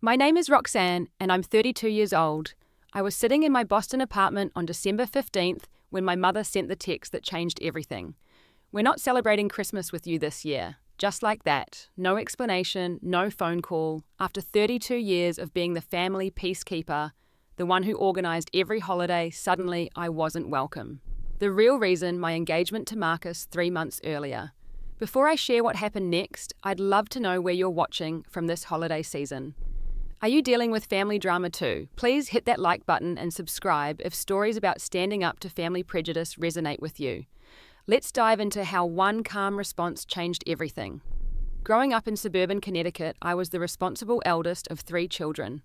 My name is Roxanne, and I'm 32 years old. I was sitting in my Boston apartment on December 15th when my mother sent the text that changed everything. We're not celebrating Christmas with you this year. Just like that. No explanation, no phone call. After 32 years of being the family peacekeeper, the one who organized every holiday, suddenly I wasn't welcome. The real reason, my engagement to Marcus 3 months earlier. Before I share what happened next, I'd love to know where you're watching from this holiday season. Are you dealing with family drama too? Please hit that like button and subscribe if stories about standing up to family prejudice resonate with you. Let's dive into how one calm response changed everything. Growing up in suburban Connecticut, I was the responsible eldest of 3 children.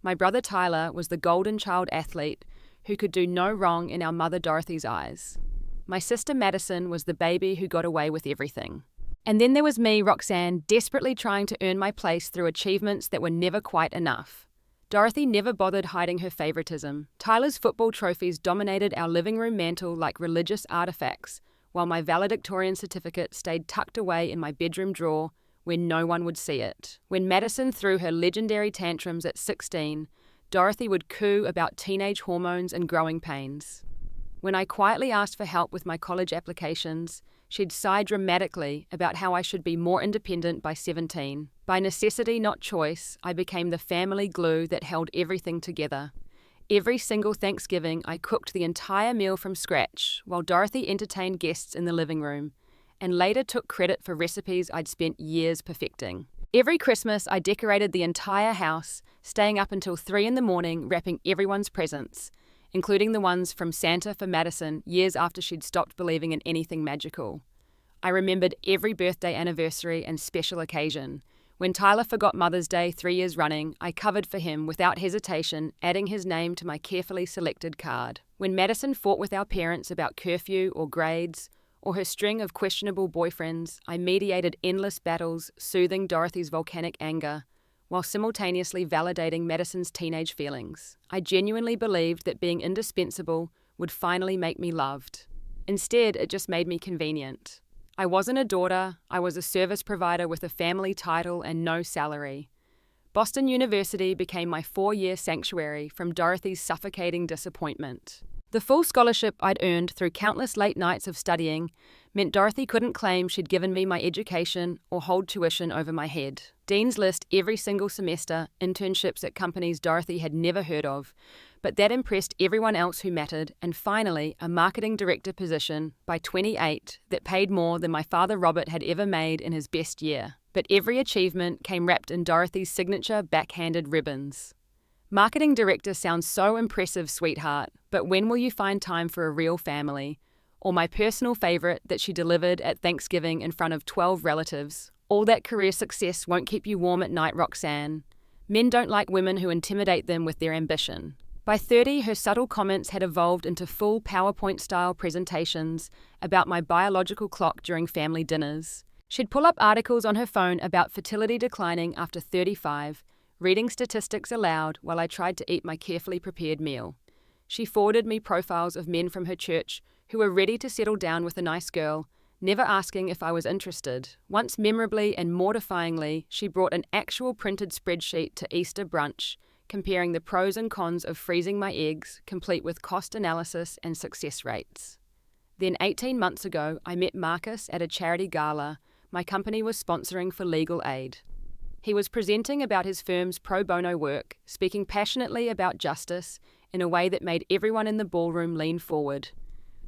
My brother Tyler was the golden child athlete who could do no wrong in our mother Dorothy's eyes. My sister Madison was the baby who got away with everything. And then there was me, Roxanne, desperately trying to earn my place through achievements that were never quite enough. Dorothy never bothered hiding her favoritism. Tyler's football trophies dominated our living room mantle like religious artifacts, while my valedictorian certificate stayed tucked away in my bedroom drawer where no one would see it. When Madison threw her legendary tantrums at 16, Dorothy would coo about teenage hormones and growing pains. When I quietly asked for help with my college applications, she'd sigh dramatically about how I should be more independent by 17. By necessity, not choice, I became the family glue that held everything together. Every single Thanksgiving, I cooked the entire meal from scratch, while Dorothy entertained guests in the living room, and later took credit for recipes I'd spent years perfecting. Every Christmas, I decorated the entire house, staying up until 3 a.m, wrapping everyone's presents, including the ones from Santa for Madison years after she'd stopped believing in anything magical. I remembered every birthday anniversary and special occasion. When Tyler forgot Mother's Day 3 years running, I covered for him without hesitation, adding his name to my carefully selected card. When Madison fought with our parents about curfew or grades, or her string of questionable boyfriends, I mediated endless battles, soothing Dorothy's volcanic anger, while simultaneously validating Madison's teenage feelings. I genuinely believed that being indispensable would finally make me loved. Instead, it just made me convenient. I wasn't a daughter, I was a service provider with a family title and no salary. Boston University became my 4-year sanctuary from Dorothy's suffocating disappointment. The full scholarship I'd earned through countless late nights of studying meant Dorothy couldn't claim she'd given me my education or hold tuition over my head. Dean's List every single semester, internships at companies Dorothy had never heard of, but that impressed everyone else who mattered, and finally a marketing director position by 28 that paid more than my father Robert had ever made in his best year. But every achievement came wrapped in Dorothy's signature backhanded ribbons. Marketing director sounds so impressive, sweetheart, but when will you find time for a real family? Or my personal favorite that she delivered at Thanksgiving in front of 12 relatives. All that career success won't keep you warm at night, Roxanne. Men don't like women who intimidate them with their ambition. By 30, her subtle comments had evolved into full PowerPoint-style presentations about my biological clock during family dinners. She'd pull up articles on her phone about fertility declining after 35, reading statistics aloud while I tried to eat my carefully prepared meal. She forwarded me profiles of men from her church who were ready to settle down with a nice girl, never asking if I was interested. Once memorably and mortifyingly, she brought an actual printed spreadsheet to Easter brunch, comparing the pros and cons of freezing my eggs, complete with cost analysis and success rates. Then 18 months ago, I met Marcus at a charity gala my company was sponsoring for legal aid. He was presenting about his firm's pro bono work, speaking passionately about justice in a way that made everyone in the ballroom lean forward.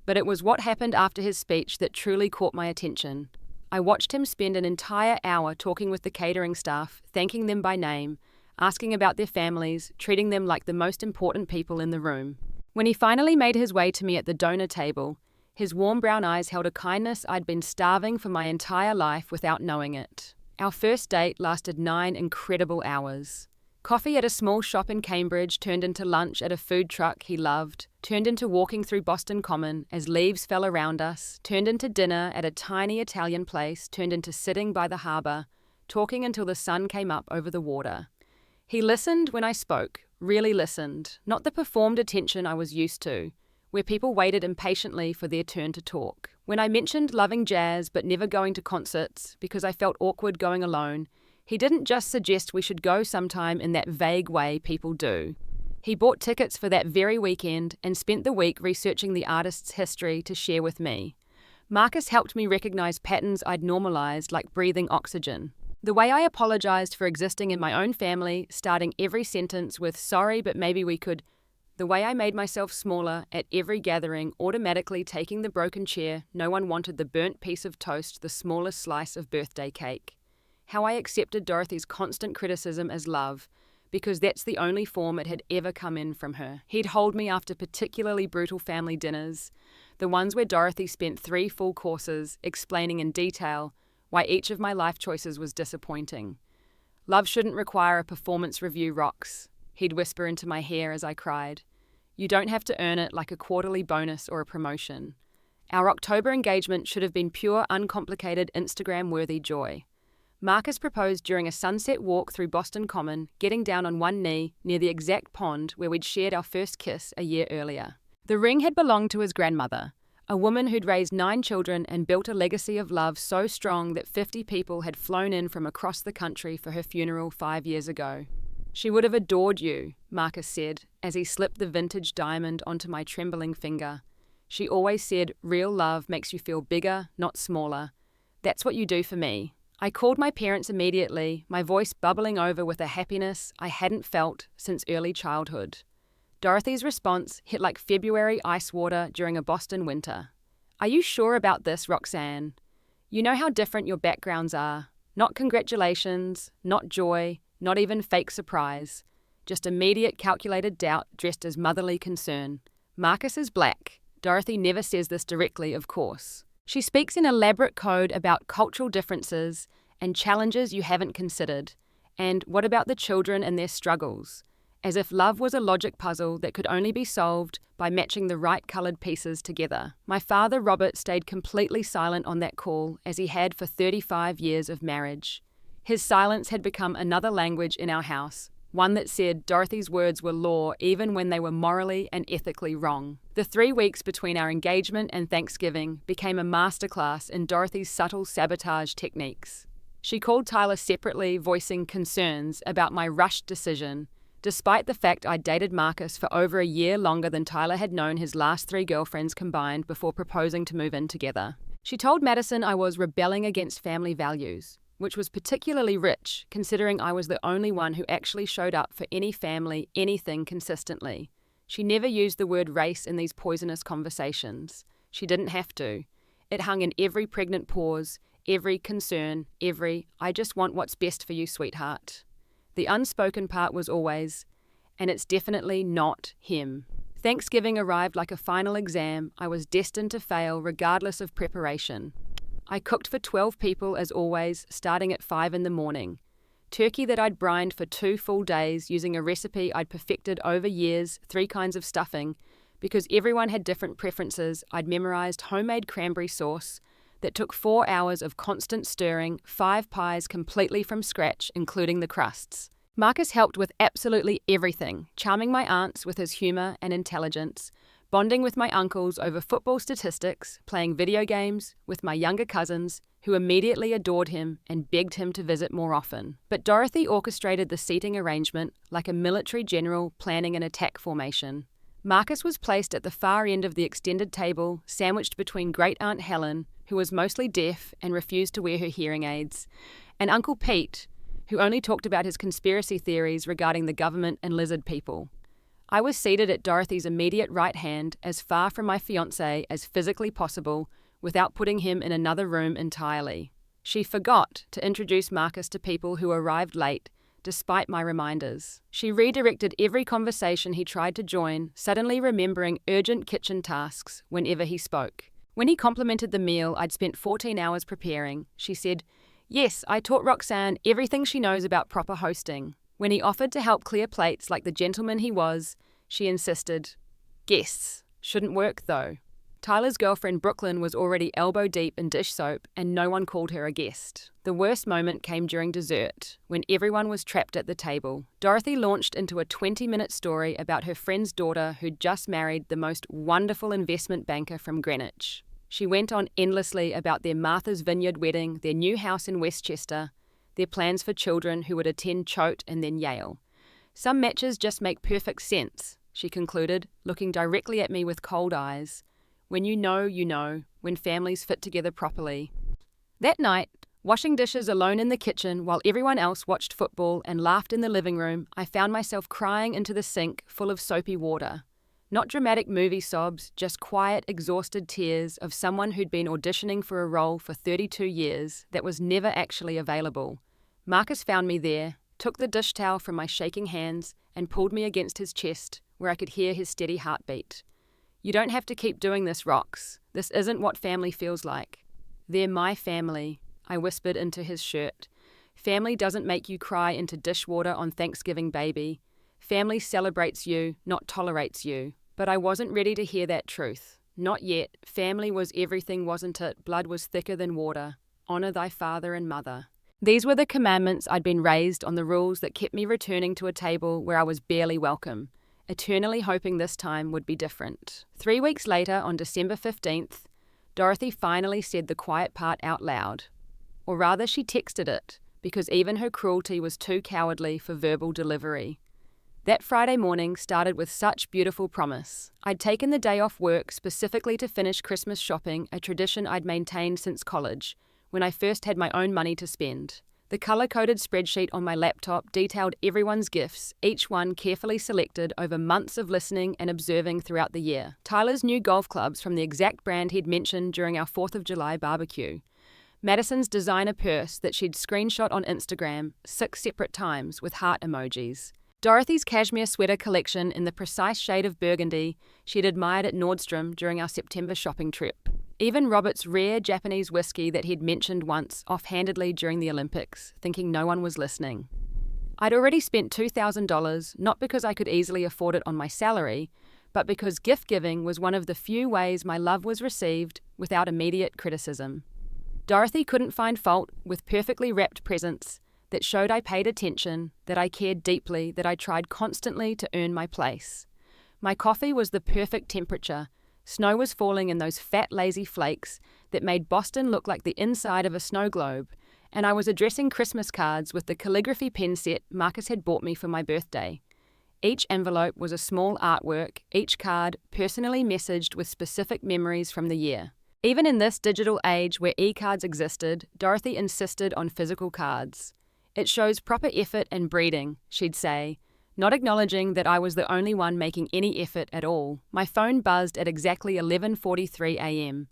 But it was what happened after his speech that truly caught my attention. I watched him spend an entire hour talking with the catering staff, thanking them by name, asking about their families, treating them like the most important people in the room. When he finally made his way to me at the donor table, his warm brown eyes held a kindness I'd been starving for my entire life without knowing it. Our first date lasted 9 incredible hours. Coffee at a small shop in Cambridge turned into lunch at a food truck he loved, turned into walking through Boston Common as leaves fell around us, turned into dinner at a tiny Italian place, turned into sitting by the harbour, talking until the sun came up over the water. He listened when I spoke, really listened, not the performed attention I was used to, where people waited impatiently for their turn to talk. When I mentioned loving jazz but never going to concerts because I felt awkward going alone, He didn't just suggest we should go sometime in that vague way people do. He bought tickets for that very weekend and spent the week researching the artist's history to share with me. Marcus helped me recognize patterns I'd normalized, like breathing oxygen. The way I apologized for existing in my own family, starting every sentence with "sorry, but maybe we could." The way I made myself smaller at every gathering, automatically taking the broken chair no one wanted, the burnt piece of toast, the smallest slice of birthday cake. How I accepted Dorothy's constant criticism as love, because that's the only form it had ever come in from her. He'd hold me after particularly brutal family dinners, the ones where Dorothy spent 3 full courses explaining in detail why each of my life choices was disappointing. "Love shouldn't require a performance review, Rox," he'd whisper into my hair as I cried. "You don't have to earn it like a quarterly bonus or a promotion." Our October engagement should have been pure, uncomplicated, Instagram-worthy joy. Marcus proposed during a sunset walk through Boston Common, getting down on one knee near the exact pond where we'd shared our first kiss a year earlier. The ring had belonged to his grandmother, a woman who'd raised 9 children and built a legacy of love so strong that 50 people had flown in from across the country for her funeral 5 years ago. "She would have adored you," Marcus said, as he slipped the vintage diamond onto my trembling finger. "She always said, real love makes you feel bigger, not smaller. That's what you do for me." I called my parents immediately, my voice bubbling over with a happiness I hadn't felt since early childhood. Dorothy's response hit like February ice water during a Boston winter. "Are you sure about this, Roxanne? You know how different your backgrounds are. Not congratulations, not joy, not even fake surprise. Just immediate calculated doubt dressed as motherly concern. Marcus is black. Dorothy never says this directly, of course. She speaks in elaborate code about cultural differences and challenges you haven't considered. And what about the children and their struggles? As if love was a logic puzzle that could only be solved by matching the right coloured pieces together. My father, Robert, stayed completely silent on that call, as he had for 35 years of marriage. His silence had become another language in our house, one that said Dorothy's words were law even when they were morally and ethically wrong. The 3 weeks between our engagement and Thanksgiving became a masterclass in Dorothy's subtle sabotage techniques. She called Tyler separately, voicing concerns about my rushed decision, despite the fact I'd dated Marcus for over a year longer than Tyler had known his last 3 girlfriends combined before proposing to move in together. She told Madison I was rebelling against family values, which was particularly rich, considering I was the only one who actually showed up for any family, anything consistently. She never used the word race in these poisonous conversations. She didn't have to. It hung in every pregnant pause, every concern, every, "I just want what's best for you, sweetheart." The unspoken part was always, "and it's definitely not him." Thanksgiving arrived like a final exam I was destined to fail regardless of preparation. I cooked for 12 people as always, starting at 5 in the morning. Turkey that I'd brined for 2 full days using a recipe I'd perfected over years, 3 kinds of stuffing. Because everyone had different preferences, I'd memorized homemade cranberry sauce that took 4 hours of constant stirring, 5 pies completely from scratch, including the crusts. Marcus helped with absolutely everything, charming my aunts with his humor and intelligence, bonding with my uncles over football statistics, playing video games with my younger cousins, who immediately adored him and begged him to visit more often. But Dorothy orchestrated the seating arrangement like a military general planning an attack formation. Marcus was placed at the far end of the extended table, sandwiched between Great Aunt Helen, who was mostly deaf and refused to wear her hearing aids, and Uncle Pete, who only talked about his conspiracy theories regarding the government and lizard people. I was seated at Dorothy's immediate right hand, as far from my fiance as physically possible, without putting him in another room entirely. She forgot to introduce Marcus to people who arrived late, despite my reminders. She redirected every conversation he tried to join, suddenly remembering urgent kitchen tasks whenever he spoke. When he complimented the meal I'd spent 14 hours preparing, she said, "Yes, I taught Roxanne everything she knows about proper hosting." When he offered to help clear plates like the gentleman he was, she insisted, "Guests shouldn't work, though." Tyler's girlfriend Brooklyn was already elbow deep in dish soap, and no one called her a guest. The worst moment came during dessert, when everyone was trapped at the table. Dorothy launched into a 20-minute story about her friend's daughter who'd just married the most wonderful investment banker from Greenwich. She went on endlessly about their Martha's Vineyard wedding, their new house in Westchester, their plans for children who would attend Choate and then Yale. Some matches just make perfect sense, she concluded, looking directly at me with cold eyes. When you know, when families fit together properly. That night, washing dishes alone in the kitchen while everyone else watched football and laughed in the living room, I found myself crying into the sink full of soapy water. Not dramatic movie sobs, just quiet, exhausted tears of someone who'd been auditioning for a role for 32 years that was never actually available. Marcus found me there, took the dish towel from my shaking hands and pulled me against his chest where I could hear his steady heartbeat. You don't have to keep doing this, Rox. This isn't what family feels like. They're my family, I whispered into his shirt. Family doesn't make you cry into dishwater on Thanksgiving, baby. Family celebrates you, not tolerates you. But I wasn't ready to hear that truth. Not yet. Family was everything, wasn't it? Blood was thicker than water. Honor thy father and mother. These were the commandments I'd been raised on, the rules that kept me returning to a table where I was barely welcome, eternally hoping this time would be different. 3 weeks later, on December 15th, Dorothy finally said the quiet part out loud. Or rather, she texted it, because even her cruelty was too cowardly for verbal delivery. That Friday morning started with such beautiful promise. I'd taken the day off work specifically to finish Christmas shopping, a tradition I'd maintained since college, when I first had my own money to spend. The color-coded spreadsheet on my laptop detailed everyone's gifts, each one carefully selected over months of listening and observing throughout the year. Tyler's new golf clubs from the exact brand he'd mentioned during our 4th of July barbecue. Madison's designer purse that she'd screenshot on Instagram 6 separate times with heart emojis. Dorothy's cashmere sweater collection in the precise shade of burgundy she'd admired at Nordstrom during our September shopping trip. Even Robert's rare Japanese whiskey that he'd mentioned once offhandedly during the Olympics, thinking no one was listening. I'd already spent $2,000, not because I could easily afford it on my salary, but because gift-giving was one of the few ways my love was received without immediate criticism. Dorothy couldn't find fault with perfectly wrapped presents that showed I paid attention, that I cared deeply, that I tried constantly to earn my place. My coffee was the perfect temperature. Snow was falling in those fat, lazy flakes that made Boston look like the inside of a snow globe, and I was addressing Christmas cards with the calligraphy pen set Marcus had bought me for my birthday. Each envelope was a small artwork, each card personally messaged with specific memories from the year. Even in this digital age where e-cards existed, Dorothy insisted on physical cards. It shows proper effort and breeding, she'd say, not acknowledging that I was the only one making any effort at all. My phone buzzed at exactly 11:43 a.m.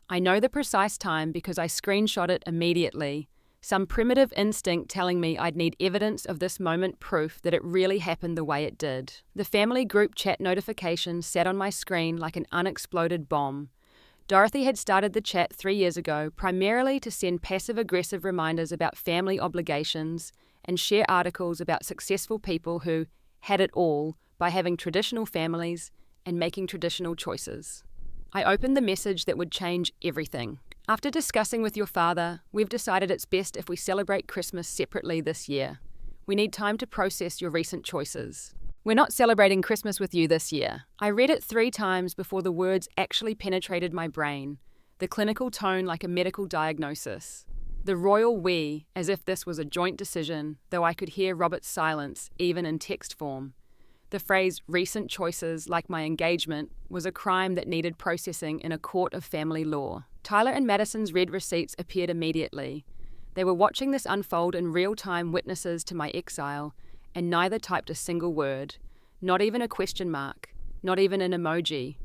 I know the precise time because I screenshot it immediately, some primitive instinct telling me I'd need evidence of this moment, proof that it really happened the way it did. The family group chat notification sat on my screen like an unexploded bomb. Dorothy had started the chat 3 years ago primarily to send passive-aggressive reminders about family obligations and share articles about successful people who had it all by having traditional families and making traditional choices. I opened the message that would change everything. After discussing with your father, we've decided it's best if we celebrate Christmas separately this year. We need time to process your recent choices. We're not celebrating Christmas with you this year. I read it 3 times before the words actually penetrated my brain, the clinical tone like a medical diagnosis. The royal we, as if this was a joint decision, though I could hear Robert's silence, even in text form. The phrase recent choices, like my engagement, was a crime that needed processing in a court of family law. Tyler and Madison's read receipts appeared immediately. They were watching this unfold in real-time, witnesses to my exile, and neither typed a single word, not even a question mark, not even an emoji.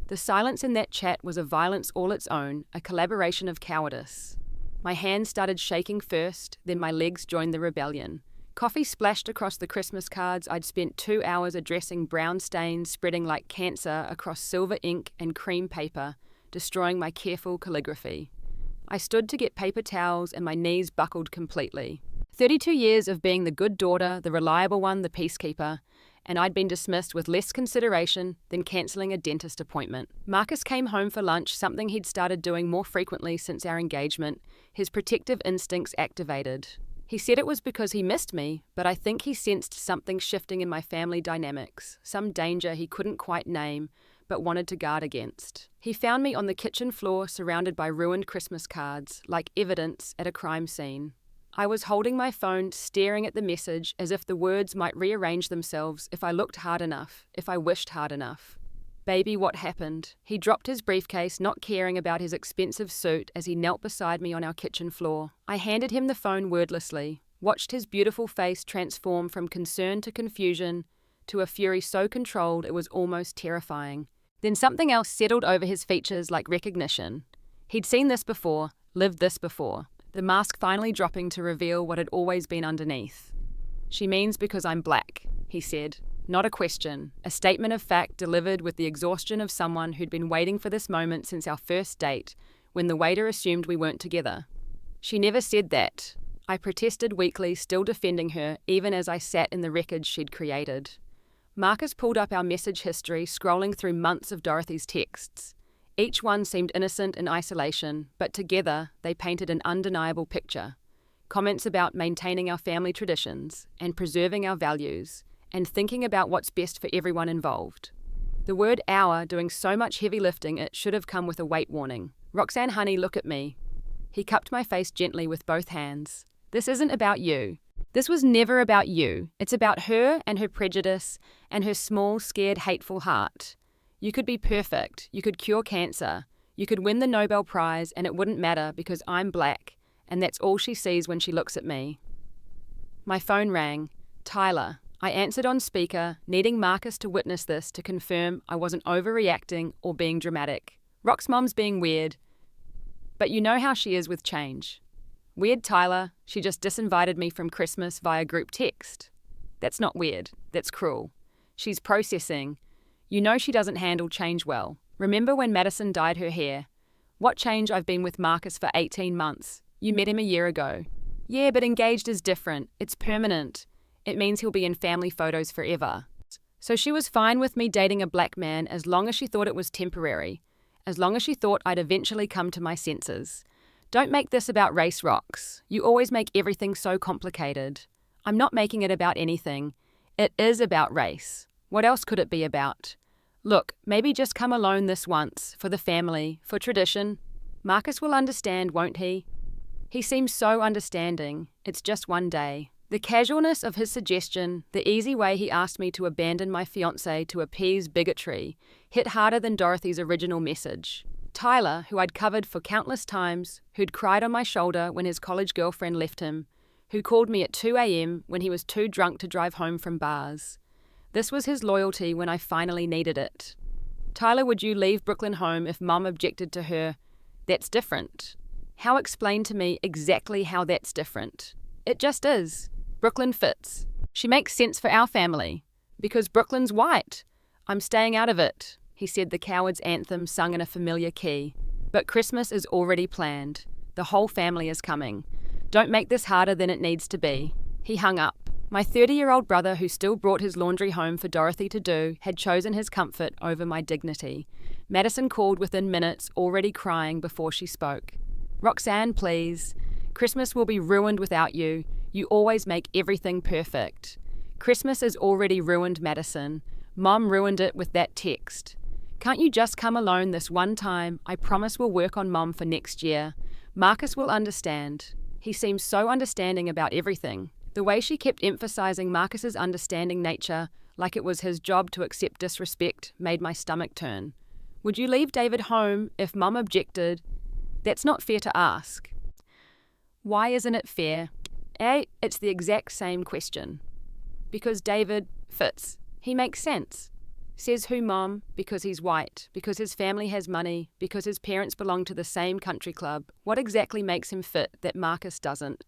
The silence in that chat was a violence all its own, a collaboration of cowardice. My hands started shaking first, then my legs joined the rebellion. Coffee splashed across the Christmas cards I'd spent 2 hours addressing, brown stains spreading like cancer across silver ink and cream paper, destroying my careful calligraphy. I stood to get paper towels and my knees buckled completely. 32 years of being the good daughter, the reliable one, the peacekeeper, and I'd been dismissed with less consideration than cancelling a dentist appointment. Marcus came home for lunch, something he'd started doing more frequently since our engagement, his protective instincts activated. He said it was because he missed me, but I think he sensed something shifting in my family dynamics, some danger he couldn't quite name, but wanted to guard against. He found me on the kitchen floor surrounded by ruined Christmas cards, like evidence at a crime scene. I was holding my phone, staring at the message as if the words might rearrange themselves if I looked hard enough, if I wished hard enough. Baby, what happened? He dropped his briefcase, not caring about his expensive suit, as he knelt beside me on our kitchen floor. I handed him the phone wordlessly, watched his beautiful face transform from concern to confusion to a fury so controlled it was almost terrifying. Then something else settled over his features like recognition. He'd seen this before, lived this before, the mask finally dropping to reveal what had always been underneath. She means because I'm black, he said. Not a question, a statement of fact delivered with the exhaustion of someone who'd been waiting for this moment since our first date, when the waiter assumed we weren't together. She never said that. I protested weakly, still defending her, even as I sat in the wreckage she'd created. Marcus pulled up our message history, scrolling through months of Dorothy's texts. Each one seemed innocent in isolation, but together they painted an undeniable picture. Comments about maintaining our family traditions and preserving our values, and thinking about what's best for everyone involved. The word "our" doing so much heavy lifting it should have come with a weight warning. Roxanne, honey, look at me. He cupped my face gently with both hands. This isn't about you. This was never about you. It's about her and her prejudice and her small, scared, hateful heart. You could be perfect. You could cure cancer. You could win the Nobel Prize and it wouldn't matter because I'm black, and that's all she sees when she looks at me. My phone rang. Tyler. I answered on speaker, needing Marcus to witness this to confirm I wasn't overreacting or being dramatic. Rock's mom's being weird, but you know how she is with change. Weird, Tyler. She just disinvited me from Christmas via group text. That's not weird. That's cruel. She's processing. You know she doesn't handle change well. Remember when Madison dyed her hair? What change? I've been with Marcus for 18 months. You met him a year ago. Yeah, but engaged is different. It's permanent. It means he'll be in family photos forever. So she was fine with me dating a black man as long as she thought it was temporary, as long as she thought I'd eventually come to my senses. Don't make this about race, Rox. You always make everything so complicated. I'm not making it about anything. It is about race. What else could it be about? Look, maybe just come alone this once, for the family, for tradition. Marcus will understand, won't he? He seems so understanding. It's just one day. The casualness of his suggestion, the easy way he asked me to abandon my fiance to appease bigotry, hit harder than Dorothy's original message. Tyler, who I'd covered for countless times, who'd cried on my shoulder when his college girlfriend left him, who called me at 2 a.m. when he was too drunk to drive home from bars. This was his loyalty when I finally needed it. Tyler, would you leave Brooklyn home if Mom objected to her? That's different. How explain to me exactly how that's different? It just is. Brooklyn fits. She makes sense for our family. Because Brooklyn's white. I'm staying out of it, he said, the coward's anthem sung in a familiar key. But Christmas is already planned. The whole family is coming. Don't make this harder than it needs to be. He hung up. My 30-year-old brother, who still brought his laundry home for Dorothy to do, had chosen his comfort over my dignity. Madison called within minutes, already crying before she spoke. Roxanne, please. Christmas will be ruined without you. You always make everything perfect. Christmas is already ruined, Madison. Mom ruined it with that text. Can't you just come alone this one time? I promise we'll work on Mom for next year. Marcus will understand. He seems so understanding about everything. The way she kept emphasizing Marcus's understanding nature, like it was his job to accept disrespect, made my stomach turn. Would you leave David home if Mom objected? That's not fair to ask. Why isn't it fair? It's the exact same question. Because David fits. He makes sense. Says who, Mom? Because he's white. Because his family has money. Because his parents belong to the same country club. What exactly makes him fit that Marcus doesn't?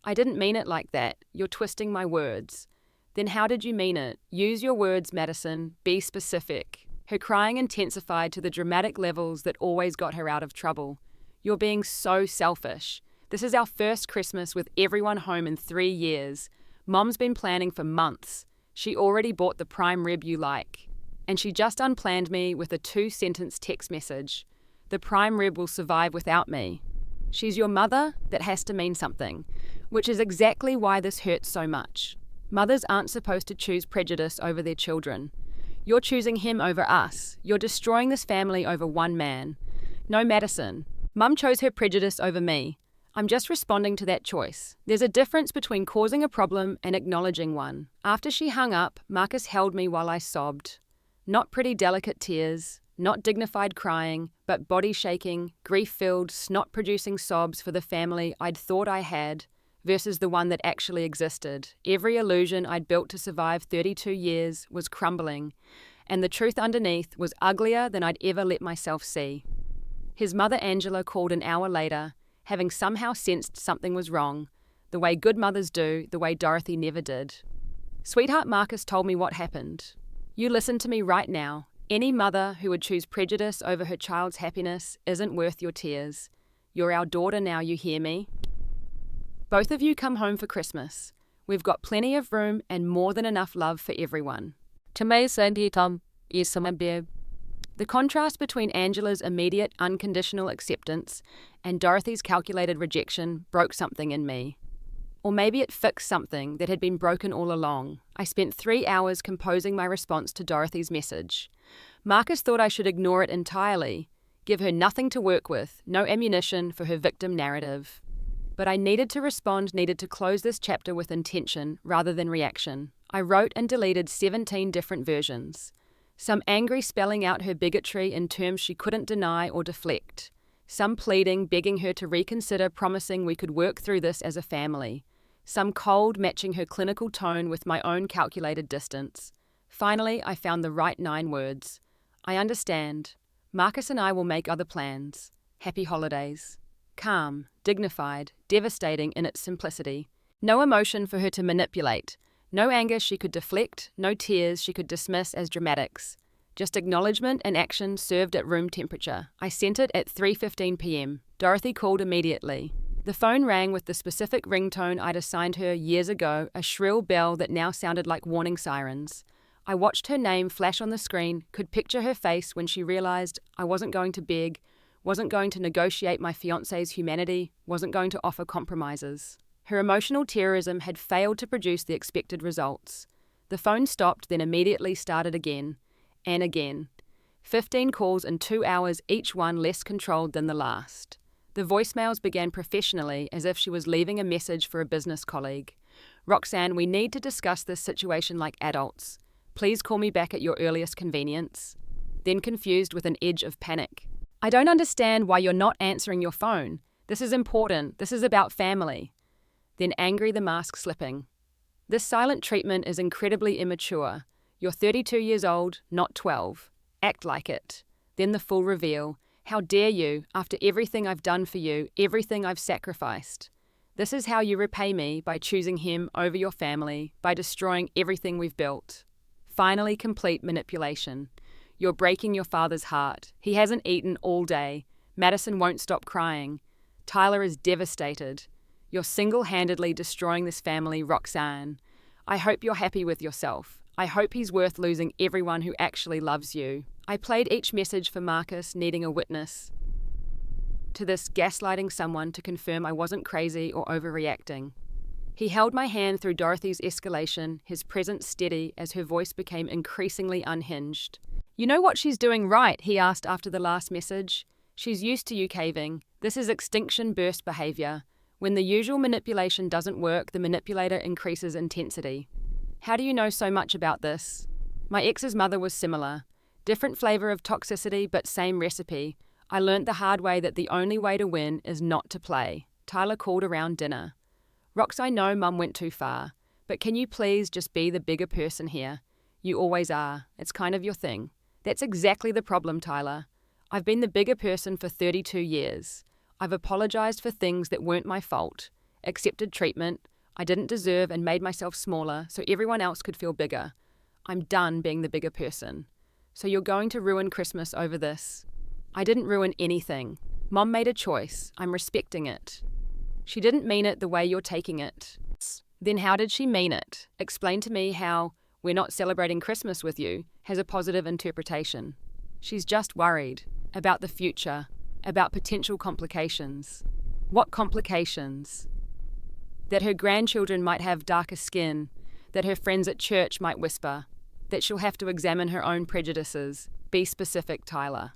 I didn't mean it like that. You're twisting my words. Then how did you mean it? Use your words, Madison. Be specific. Her crying intensified to the dramatic levels that always got her out of trouble. You're being so selfish. This is our first Christmas with everyone home in 3 years. Mom's been planning for months. She already bought the prime rib you like. And she just unplanned me with a 2-sentence text message. The prime rib will survive without me. She's your mother? That has to mean something. Which is exactly why this hurts so much. Mothers aren't supposed to choose prejudice over their children. You're choosing him over us. You're destroying this family over one man. No, Madison. Mum chose her prejudice over me. I'm just responding to that choice. There's a difference between causing a problem and acknowledging one. After she hung up, Marcus held me while I sobbed. Not pretty delicate tears, not dignified crying, but body shaking, grief-filled, snot-producing sobs for the family I'd thought I had versus the one that actually existed. Every illusion I'd built to survive 32 years was crumbling, and the truth underneath was uglier than I'd ever let myself see. His mother Angela called an hour later, having somehow sensed something was wrong, the way good mothers do, the way Dorothy never did. Sweetheart Marcus told me what happened. You listen to me right now. Any mother who would choose prejudice over her child's happiness isn't worth your tears. You're our daughter now, you hear me? Both of you come home for Christmas. We've got plenty of room and more than enough love for everyone. The contrast between Angela's immediate unconditional acceptance and Dorothy's calculated rejection broke something in me. Or maybe it fixed something that had been broken all along. I spent 3 hours composing my response to Dorothy's message. Marcus thought I should ignore it entirely, give her nothing to work with, no ammunition for her victim narrative. But I needed to respond, needed to close this chapter with intention rather than reaction. I wrote and deleted 17 different versions. Some angry, spelling out her bigotry in terms she couldn't deny or deflect. Some pleading, begging her to reconsider, promising we could work through this as a family. Some cold, matching her clinical tone with my own calculated distance. Finally, I found the right 9 words. I understand. Marcus and I will make other plans. Happy holidays. Calm, dignified, devastating in its simplicity. No emotion for her to manipulate. No anger she could deflect, no tears she could dismiss as dramatics. Just acknowledgement and action served at room temperature. I sent it at 3:15 p.m. Dorothy called immediately. The phone rang with the specific ringtone I'd assigned her years ago, a shrill bell that now sounded like warning sirens. I watched her name flash on the screen, could picture her face when she realized I wasn't going to beg, wasn't going to negotiate my fiance's humanity, wasn't going to offer compromises. Her emotional terrorism had failed to produce the expected results. The phone stopped, then immediately started again, and again. 15 calls in 2 hours, each one less controlled than the last. The voicemails began professionally, as if she was leaving a message for a business colleague. Roxanne, we need to discuss this situation like adults. Please call me back at your earliest convenience. Then confused with an edge of panic. I don't understand why you're not answering your phone. This is important. This is about family. Then angry, the mask slipping. This silent treatment is incredibly immature. You're 32 years old, not 12. Act like it. Then the full reveal. How dare you, after everything I've done for you, everything I've sacrificed. This is how you repay me, by choosing him over your family, by destroying everything we've built. Finally, complete manipulation. You're breaking your father's heart. He hasn't eaten all day. Madison won't stop crying. Tyler is devastated. You're single-handedly destroying this family, Roxanne. I hope you're happy with yourself. I hope he's worth losing everyone who actually loves you. I played each message for Marcus, needing a witness to this, gaslighting someone to confirm I wasn't crazy or overreacting. He held my hand through Dorothy's escalation, his presence steady as her voice became increasingly unhinged. You know what she's doing right? He asked after the last message. She's used to you caving. This is extinction burst behavior. When the usual manipulation doesn't work, the manipulator increases intensity. How do you know so much about this? My ex's mother was similar. Different flavor of toxicity, but same recipe. I learnt the hard way that the only way to win is not to play. Tyler called around dinner. Rox, I know Mum went too far, but can you please just be the bigger person here? You always are. It's kind of your thing. That's exactly the problem, Tyler. I've been the bigger person for 32 years. I've apologized for things that weren't my fault, accepted treatment I didn't deserve and made myself smaller so everyone else could feel bigger. I'm done being the bigger person. So you're going to ruin Christmas over this? I didn't ruin anything. Mom made a choice. I'm respecting it. She didn't mean it the way you're taking it. Then how did she mean it? Explain to me how "we're not celebrating Christmas with you" has a positive interpretation. She's just worried about the future, about potential complications. What complications? That her grandchildren might have darker skin, that her friends at church might whisper, that she'll have to examine her own prejudices. Be specific, Tyler.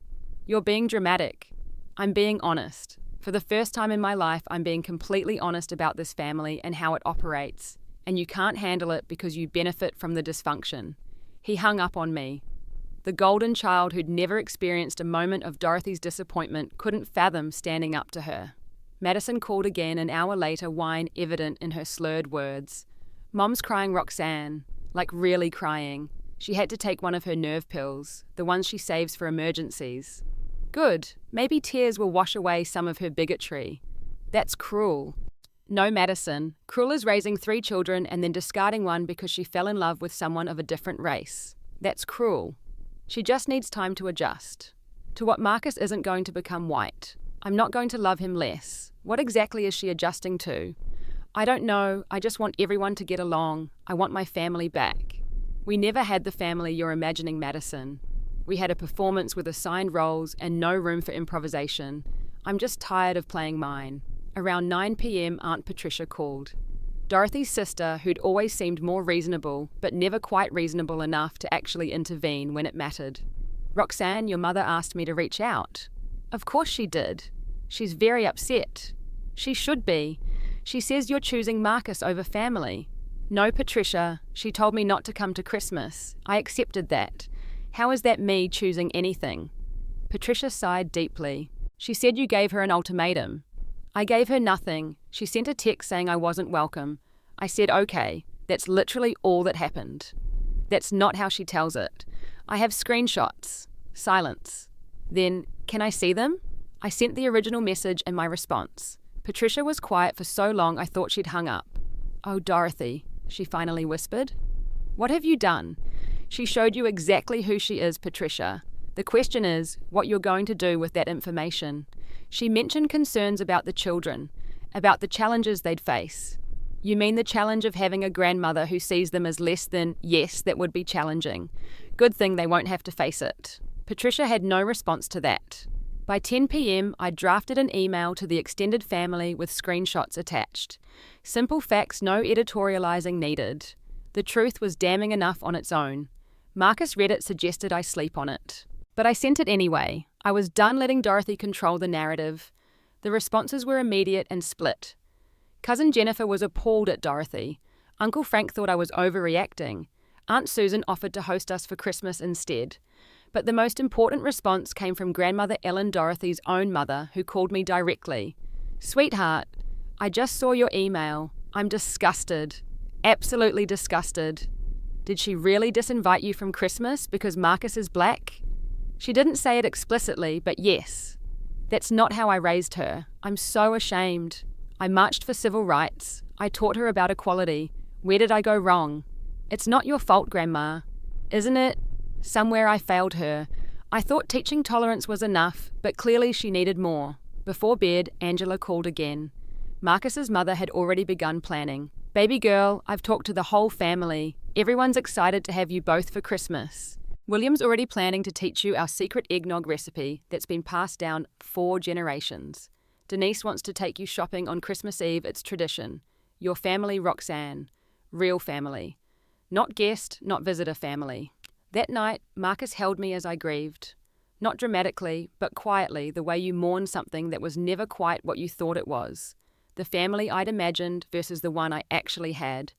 You're being dramatic. I'm being honest. For the first time in my life, I'm being completely honest about this family and how it operates, and you can't handle it because you benefit from the dysfunction. He hung up on me. The golden child who'd never experienced a moment of Dorothy's disappointment couldn't fathom standing up to her. Madison called again an hour later, whine evident in her slurred words. Mom's crying Roxanne, like really crying. She had to take one of her nerve pills, the ones she saves for emergencies. Good, maybe tears will wash away some of her bigotry. That's cruel. No, Madison, cruel is raising 3 children and then discarding one because she fell in love with someone of a different race. That's cruel. She just needs time to adjust. To what Marcus isn't going to become white. I'm not going to love him less. What exactly is she adjusting to? I don't know, I just want everyone to get along. I want my family back. We never had the family you're imagining, Madison. We had a performance with assigned roles and no room for improvisation. I'm just tired of playing mine. Around 9 p.m, Aunt Patricia called. Dorothy's sister, who'd always seemed more reasonable, but never quite reasonable enough to actually intervene when it mattered. Roxanne, your mother asked me to reach out. Of course she did. She's very upset. She should be. She says you're choosing Marcus over family. No, Patricia. She told me not to come to Christmas. I accepted that. How is that me choosing anything? Patricia sighed deeply. She said you gave her an ultimatum. I gave her nothing. She sent a text saying I wasn't welcome. I said, okay. That's literally all that happened. That's not how she tells it. I have screenshots. Silence. Then, can I see them? I sent the original message and my response. Patricia was quiet for so long I thought she'd hung up. Oh, Dorothy, she finally whispered. What have you done? She showed you exactly who she is, Patricia. The question is, what you're going to do with that information. She mentioned concerns about the children, about the challenges they'd face. You mean the challenge of having a grandmother who sees them as less than, yes, that would be challenging. Good thing they won't have to face it. Patricia had no response to that. By 10 p.m, I drafted an email to the extended family with screenshots attached. Simple facts, no editorializing needed. The truth was damning enough on its own. Marcus read it, suggested I sleep on it. But I sent it anyway. I was done letting Dorothy control the narrative. The responses were immediate and split. Cousin Jennifer was appalled at Dorothy. Uncle Frank thought I was overreacting. Aunt Susan offered to host us for Christmas instead. But the most important response came from Grandmother Ellen, Dorothy's own mother, who called me directly. Sweetheart, I just saw your email. I'm disgusted. Absolutely disgusted. Did she really disinvite you from Christmas because Marcus is black? She didn't say it explicitly, but yes. That's not how I raised her. I'm so ashamed. I marched for civil rights. I taught her about equality. Where did I go wrong? It's not your fault, Grandma. Isn't it? Somewhere I failed her. I thought teaching tolerance was enough, but clearly she needed more. Before bed, Angela called again. Marcus's mother had already begun planning. Baby girl, I've talked to the whole family. Everyone's excited to have you both for Christmas. William's already planning to teach you our secret eggnog recipe that's been passed down 4 generations. Denise wants to take you shopping on Christmas Eve. It's tradition. Your family, Roxanne. Real family. Not guest, not visitor family. That night, Marcus held me as I grieved. Not dramatically, but quietly, the way you mourn something that was never quite what you thought it was. The family I'd imagined versus the one I actually had.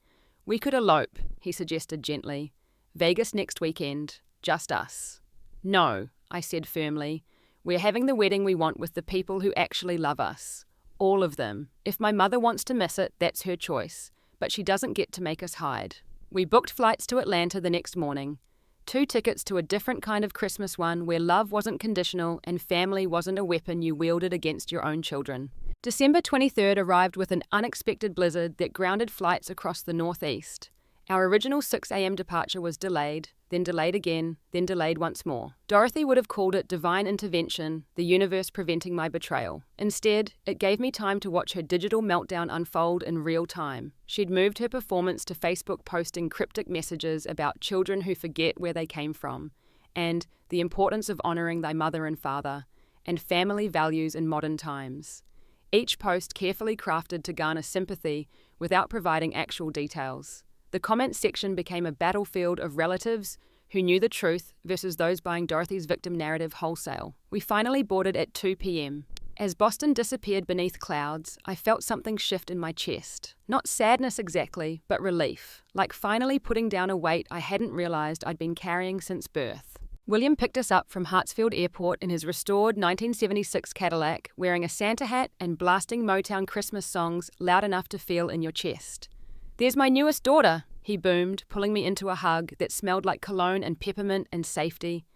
We could elope, he suggested gently. Vegas next weekend. Just us. No, I said firmly. We're having the wedding we want with the people who actually love us. All of them. If my mother wants to miss it, that's her choice. But she doesn't get to make us hide. We booked flights to Atlanta the next morning. 2 tickets to a different kind of Christmas one where love wasn't conditional and family wasn't a weapon you wielded against your own children. December 23rd arrived with an unexpected blizzard that grounded flights across the northeast. Our original 6 a.m. departure was delayed, then delayed again, then delayed once more. Dorothy would have called it divine intervention, the universe preventing my betrayal. Instead, it gave me time to watch her digital meltdown unfold in real time. She'd moved her performance to Facebook, posting cryptic messages about children who forget where they came from, and the importance of honoring thy mother and father, and family values in modern times. Each post carefully crafted to garner sympathy without providing actual details. The comments section became a battlefield of relatives who knew the truth versus those buying Dorothy's victim narrative wholesale. We finally boarded at 2 p.m. As Boston disappeared beneath clouds, I felt something shift in my chest. Not sadness exactly, but relief, like finally putting down a weight I hadn't realized I'd been carrying since birth. William picked us up from Hartsfield Airport in his restored 1976 Cadillac, wearing a Santa hat and blasting Motown Christmas songs loud enough to feel in your chest. "There's my newest daughter," he boomed, pulling me into a hug that smelled like cologne and peppermint and safety.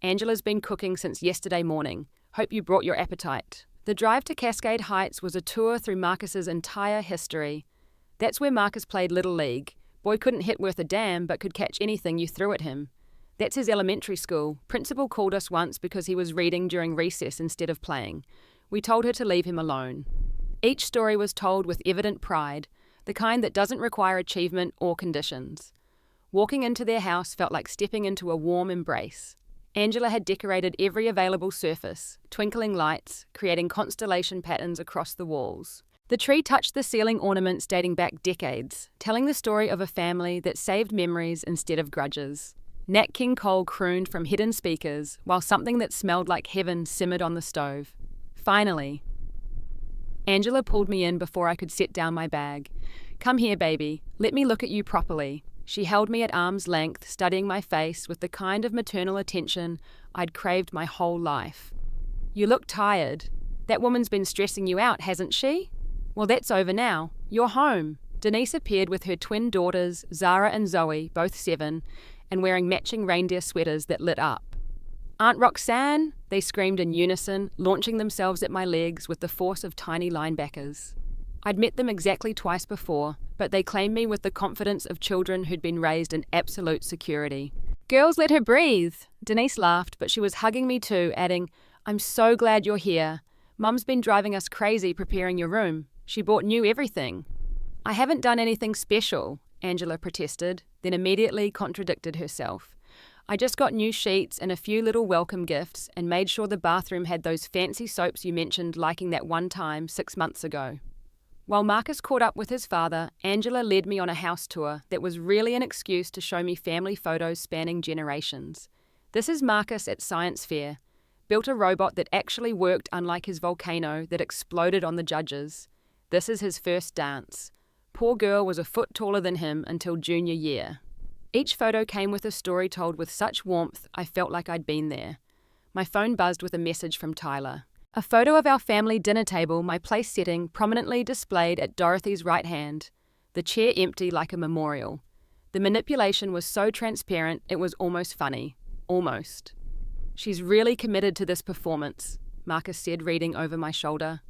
"Angela's been cooking since yesterday morning. Hope you brought your appetite." The drive to Cascade Heights was a tour through Marcus's entire history. That's where Marcus played Little League. Boy couldn't hit worth a damn, but could catch anything you threw at him. That's his elementary school. Principal called us once because he was reading during recess instead of playing. We told her to leave him alone. Each story was told with evident pride, the kind that doesn't require achievement or conditions. Walking into their house felt like stepping into a warm embrace. Angela had decorated every available surface, twinkling lights, creating constellation patterns across the walls. The tree touched the ceiling ornaments dating back decades, telling the story of a family that saved memories instead of grudges. Nat King Cole crooned from hidden speakers, while something that smelled like heaven simmered on the stove. Finally, Angela pulled me in before I could set down my bag. "Come here, baby. Let me look at you properly." She held me at arm's length, studying my face with the kind of maternal attention I'd craved my whole life. "You look tired. That woman's been stressing you out, hasn't she? Well, that's over now. You're home." Denise appeared with her twin daughters, Zara and Zoe, both 7, and wearing matching reindeer sweaters that lit up. "Aunt Roxanne!" they screamed in unison, launching themselves at my legs with the force of tiny linebackers. I'd met them exactly twice before, but they claimed me with the confidence of children who'd been raised in absolute security. "Girls, let her breathe!" Denise laughed, but she was hugging me too, adding, "I'm so glad you're here. Mum's been driving us crazy preparing your room. She bought new everything." "I haven't done anything special," Angela protested, then immediately contradicted herself. "I just got new sheets and a few little welcome gifts and made sure the bathroom had those fancy soaps you mentioned liking that one time 6 months ago." While Marcus caught up with his father, Angela led me on a house tour that was really an excuse to show me family photos spanning generations. "This is Marcus at science fair. Built a robot that actually worked, unlike his volcano that exploded on the judges. This is his first dance. Poor girl was a foot taller than him until junior year." Each photo came with a story told with such warmth I felt like I'd been there. My phone buzzed with a message from Tyler. A photo of our family dinner table, my place setting, prominently displayed at Dorothy's right hand, the chair empty like a memorial. The manipulation was so transparent it was almost funny. Almost. "She's really committed to this performance," Marcus said, reading over my shoulder.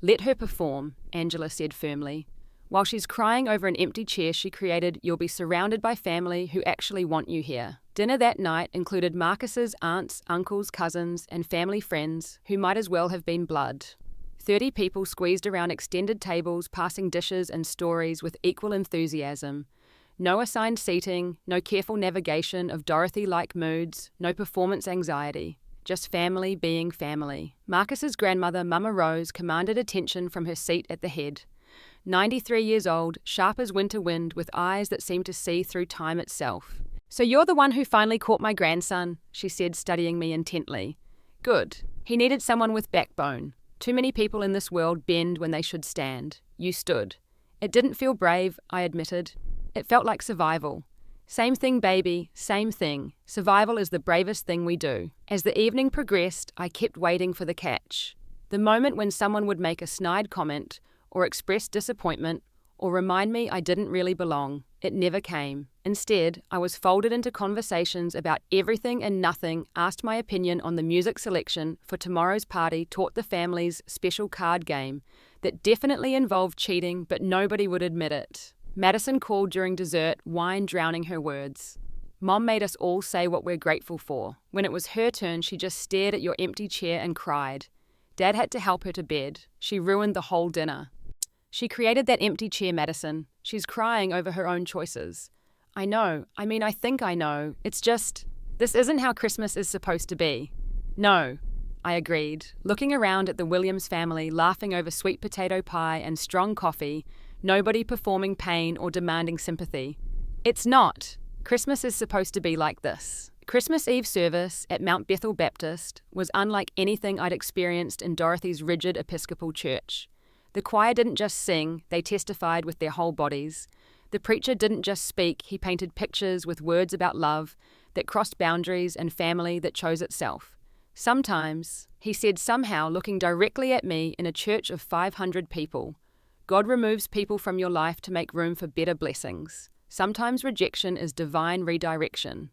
"Let her perform," Angela said firmly. While she's crying over an empty chair she created, "You'll be surrounded by family who actually want you here." Dinner that night included Marcus's aunts, uncles, cousins, and family friends, who might as well have been blood. 30 people squeezed around extended tables, passing dishes and stories with equal enthusiasm. No assigned seating, no careful navigation of Dorothy-like moods, no performance anxiety. Just family being family. Marcus's grandmother, Mama Rose, commanded attention from her seat at the head. 93 years old, sharp as winter wind, with eyes that seemed to see through time itself. "So you're the one who finally caught my grandson," she said, studying me intently. "Good. He needed someone with backbone. Too many people in this world bend when they should stand. You stood." "It didn't feel brave," I admitted. "It felt like survival." "Same thing, baby, same thing. Survival is the bravest thing we do." As the evening progressed, I kept waiting for the catch. The moment when someone would make a snide comment, or express disappointment, or remind me I didn't really belong. It never came. Instead, I was folded into conversations about everything and nothing, asked my opinion on the music selection for tomorrow's party, taught the family's special card game that definitely involved cheating, but nobody would admit it. Madison called during dessert, wine drowning her words. Mom made us all say what we're grateful for. When it was her turn, she just stared at your empty chair and cried. Dad had to help her to bed. She ruined the whole dinner. She created that empty chair, Madison. She's crying over her own choices. I know. I think I know. It's just, this isn't how Christmas is supposed to be. No, I agreed, looking around at the Williams family laughing over sweet potato pie and strong coffee, nobody performing pain or demanding sympathy. It's not. Christmas is supposed to be like this. Christmas Eve service at Mount Bethel Baptist was unlike anything I'd experienced in Dorothy's rigid Episcopal church. The choir didn't just sing, they testified with their whole bodies. The preacher didn't just speak, he painted pictures with words about love that crossed boundaries and family that chose itself. Sometimes, he said somehow looking directly at me in a church of 500 people, God removes people from your life to make room for better blessings. Sometimes rejection is divine redirection.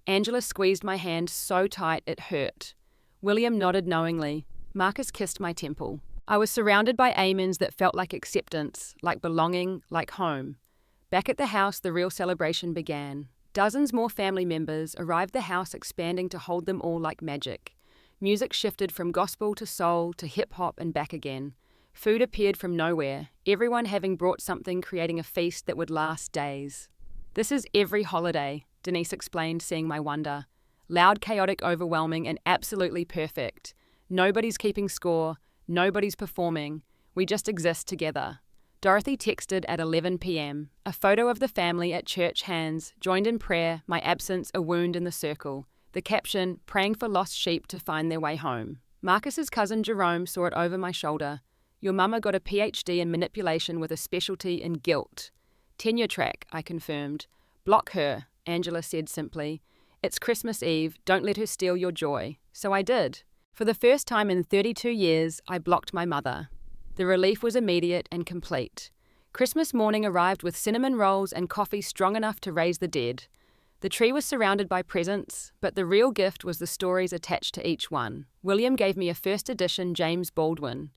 Angela squeezed my hand so tight it hurt. William nodded knowingly. Marcus kissed my temple. I was surrounded by amens that felt like acceptance, like belonging, like home. Back at the house, the real celebration began. Dozens more family members arrived, the house expanding to hold them all like magic. Music shifted from gospel to soul to hip-hop and back again. Food appeared from nowhere, everyone having brought something, creating a feast that would last days. This is every holiday, Denise explained, seeing my wonder. Loud, chaotic, overwhelming, and absolutely perfect. Nobody's keeping score, nobody's performing, we just exist together. Dorothy texted at 11 p.m. A photo of the family at church, hands, joined in prayer, my absence a wound in the circle. The caption, praying for lost sheep to find their way home. Marcus's cousin Jerome saw it over my shoulder. Your mama got a PhD in manipulation with a specialty in guilt. Tenure track, I confirmed. Block her, Angela said simply. It's Christmas Eve, don't let her steal your joy. So I did. For the first time in 32 years, I blocked my mother. The relief was immediate and complete. Christmas morning arrived with cinnamon rolls and coffee strong enough to raise the dead. The tree was surrounded by presents, but the real gift was the stories attached to each one. William gave me a first edition James Baldwin.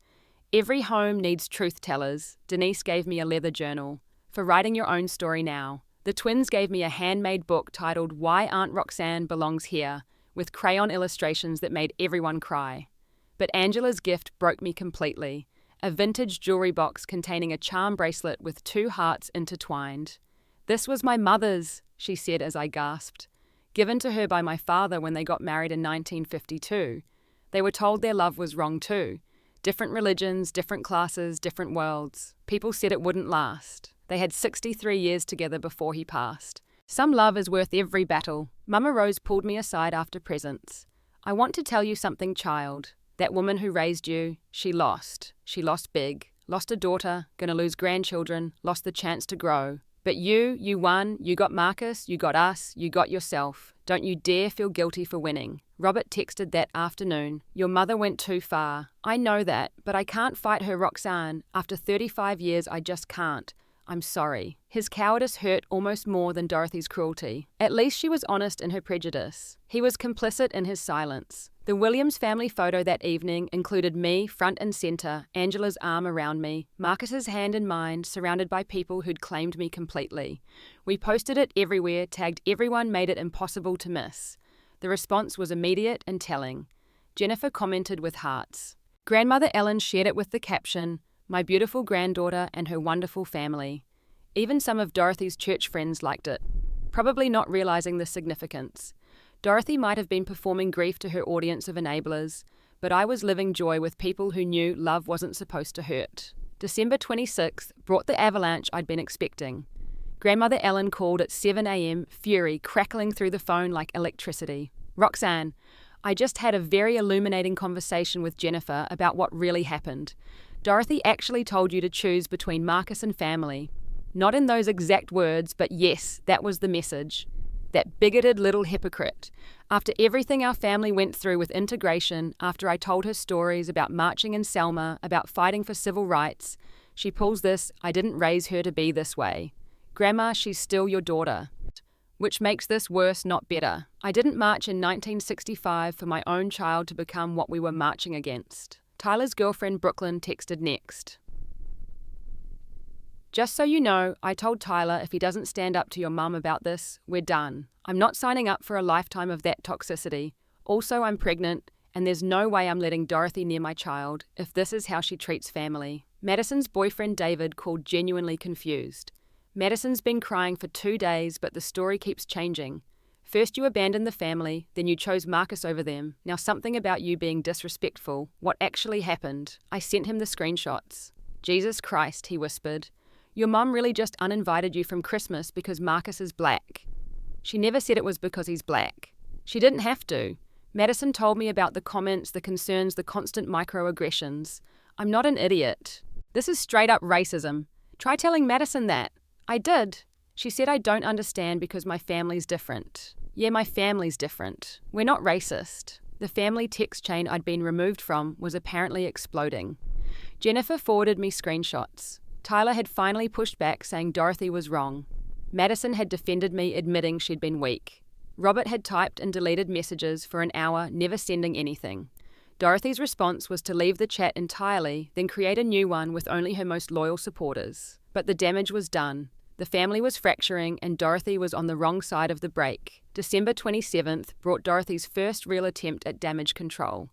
Every home needs truth tellers. Denise gave me a leather journal. For writing your own story now. The twins gave me a handmade book titled Why Aunt Roxanne Belongs Here, with crayon illustrations that made everyone cry. But Angela's gift broke me completely. A vintage jewelry box containing a charm bracelet with 2 hearts intertwined. This was my mother's, she said as I gasped. Given to her by my father when they got married in 1952. They were told their love was wrong too. Different religions, different classes, different worlds. People said it wouldn't last. They had 63 years together before he passed. Some love is worth every battle. Mama Rose pulled me aside after presents. I want to tell you something, child. That woman who raised you, she lost. She lost big. Lost a daughter, gonna lose grandchildren, lost the chance to grow. But you won. You got Marcus, you got us, you got yourself. Don't you dare feel guilty for winning. Robert texted that afternoon. Your mother went too far. I know that, but I can't fight her, Roxanne. After 35 years, I just can't. I'm sorry. His cowardice hurt almost more than Dorothy's cruelty. At least she was honest in her prejudice. He was complicit in his silence. The Williams family photo that evening included me front and center, Angela's arm around me, Marcus's hand in mine, surrounded by people who'd claimed me completely. We posted it everywhere, tagged everyone, made it impossible to miss. The response was immediate and telling. Jennifer commented with hearts. Grandmother Ellen shared it with the caption, my beautiful granddaughter and her wonderful family. Even some of Dorothy's church friends liked it, probably not realizing the significance. Dorothy might have been performing grief to her audience of enablers, but I was living joy with people who knew love wasn't supposed to hurt. December 26th brought the avalanche I'd been expecting. Grandmother Ellen called at 7 a.m., fury crackling through the phone like electricity. Roxanne, I just had a very illuminating conversation with Jennifer about what really happened. Dorothy actually told you to choose between Marcus and family. Not in those exact words, but yes, that was the message. That bigoted little hypocrite. After everything our family went through with integration, after I told her stories about marching in Selma, about fighting for civil rights, she pulls this, I didn't raise her to be this way. Grandma, she's still your daughter. Which makes this worse, not better. I didn't march in 1965 for my own child to become what we were marching against. Tyler's girlfriend Brooklyn texted next. Just so you know, I told Tyler if he doesn't stand up to your mum about this, we're done. I'm not signing up for a lifetime of that toxicity. Also, I'm pregnant, and there's no way I'm letting Dorothy near my child if this is how she treats family. Madison's boyfriend David called genuinely confused. Madison's been crying for 2 days, but the story keeps changing. First you abandoned the family, then you chose Marcus over them. Now something about you being disrespectful. What actually happened? I sent him the screenshots. Jesus Christ, he whispered. Your mum really just uninvited you from Christmas because Marcus is black. She never said it was because he's black. She didn't have to. Madison told me about the comments, the concerns, the constant microaggressions. I'm not an idiot. This is straight up racism. Try telling Madison that. I did. She said I don't understand because my family's different. Yeah, my family's different. We're not racist. The family text chain I'd been removed from was apparently exploding. Jennifer forwarded me screenshots. Tyler had finally pushed back, saying Dorothy was wrong. Madison had defended me, admitting she'd been weak. Robert had typed and deleted messages for an hour, never sending anything. Dorothy's response was to leave the chat entirely, then create a new one with only her most loyal supporters. But the damage was done. The family was fracturing and Dorothy was on the wrong side of the break. December 27th brought Dorothy's first real attempt at damage control.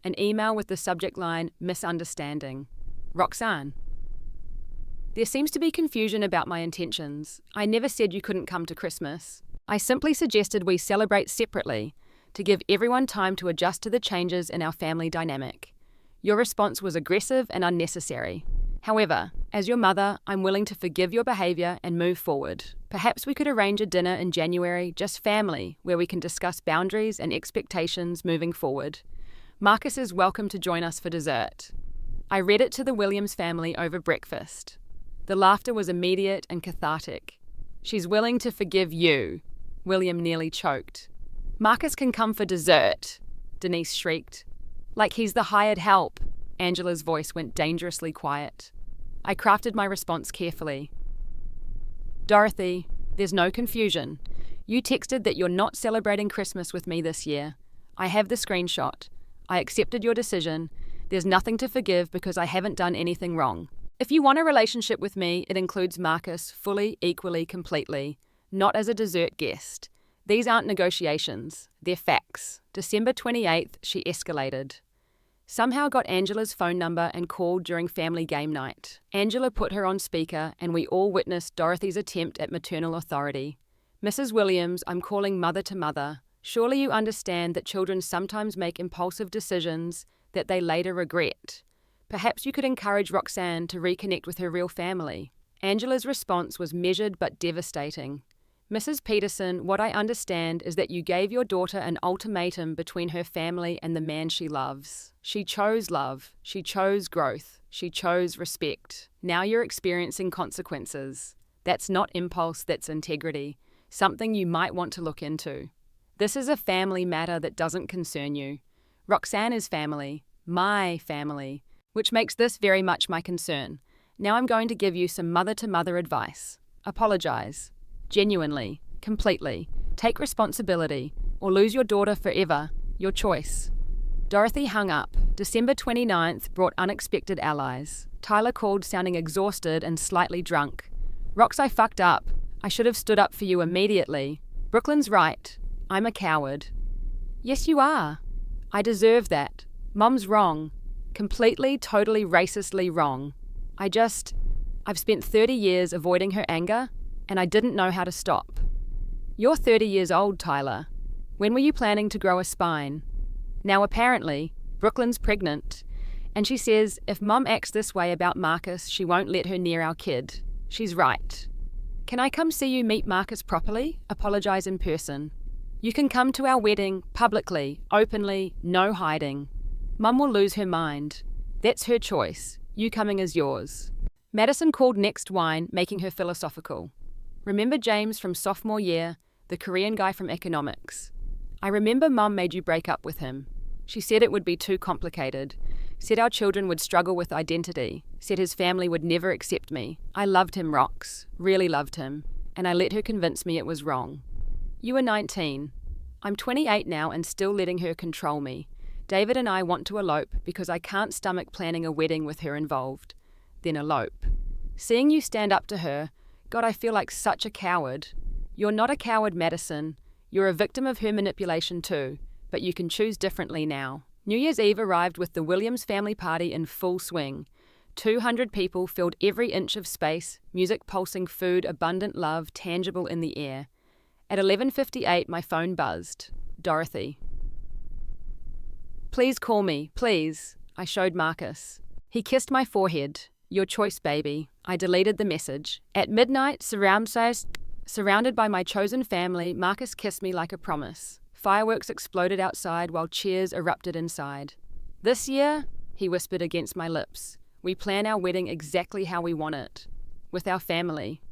An email with the subject line, misunderstanding. Roxanne. There seems to be confusion about my intentions. I never said you couldn't come to Christmas. I simply suggested we celebrate separately, to give everyone time to adjust to the changes in our family dynamic. Your response was aggressive and unnecessary. However, as your mother, I'm willing to forgive your behavior and move forward. Perhaps we could arrange a dinner in January, just family, where we can discuss boundaries and expectations moving forward. Marcus is welcome to join us for dessert. I read it to the Williams family over breakfast. The laughter was immediate and cathartic. She's willing to forgive you. William nearly choked. Marcus can come for dessert, Denise shrieked. Like he's the hired help. Angela's voice went dangerously quiet. I crafted my response carefully. Dorothy, there's no confusion. You texted that you're not celebrating Christmas with me this year. I have the screenshot. I accepted your decision. There's nothing to forgive because I haven't done anything wrong. If you want a relationship with me, it includes Marcus fully, equally, completely, not as a dessert guest. These aren't negotiations. They're facts. December 28th, she escalated. Somehow got Angela's phone number and called during family game night. Angela put her on speaker and we all witnessed Dorothy's attempt at maternal authority. Mrs. Williams, I'm calling mother to mother. Surely you understand that children sometimes make impulsive decisions that they later regret. Perhaps you could encourage Roxanne to reconnect with her real family. Angela's response was measured but devastating. Mrs. Peterson, what I understand is that you gave your daughter an ultimatum between her family and the man she loves. She chose love. She chose growth. She chose respect. Now you're experiencing consequences. That's not impulse, that's integrity. Something you might want to look into. This is a family matter that doesn't concern you. Roxanne is family. My family. Which makes this very much my concern. Now I'm going to give you some mother-to-mother advice. Apologize. Genuinely. Completely. Take responsibility. Or lose your daughter forever. Your choice. Dorothy hung up. December 29th brought unexpected allies. Tyler called sounding exhausted and slightly drunk. Rox, I fucked up. I should have stood up for you immediately. Brooklyn's right. I'm a coward. Yes, you are. I deserve that. Mom's wrong. Completely, totally racistly wrong. I've spent 30 years avoiding her anger, and I didn't know how to stop. You're 30 years old, Tyler. When were you planning to grow a spine? Now apparently, Brooklyn's pregnant, and she says if Mom acts this way about Marcus, she won't let her near our kid. She's right. Can I come see you meet Marcus properly? Apologize in person. You can come to our wedding, publicly, openly, no hiding. Mum will lose her mind. That's her choice. You coming is yours. Madison called next wine, making her philosophical. Remember James from sophomore year, the Korean guy from economics? I remember Mum made you break up with him. She said it would be too complicated. Said our children would struggle with identity. Said his family would never accept me. I loved him, Rox. Really loved him. And I let her convince me it was wrong. You were 19. I'm 28 now and still letting her control me. David and I want to elope because I can't stomach planning a wedding with her involved. Then elope. Seeing you stand up to her, God, I feel like such a coward. You're not a coward, Madison. You're a victim of her manipulation too, but you can choose differently now. New Year's Eve arrived with the Williams family party in full swing. 200 people filled every inch of space, music pulsing, food, abundant love, tangible in the air. At 11:58, my phone buzzed. Dorothy. Please call me, please. I showed Marcus. He kissed my forehead. Your choice, baby. I deleted the message. At midnight, surrounded by my chosen family, Marcus kissed me like a promise. Fireworks exploded outside while cheers erupted inside. "This year," he whispered against my lips, "we plan our wedding exactly how we want it, with our family."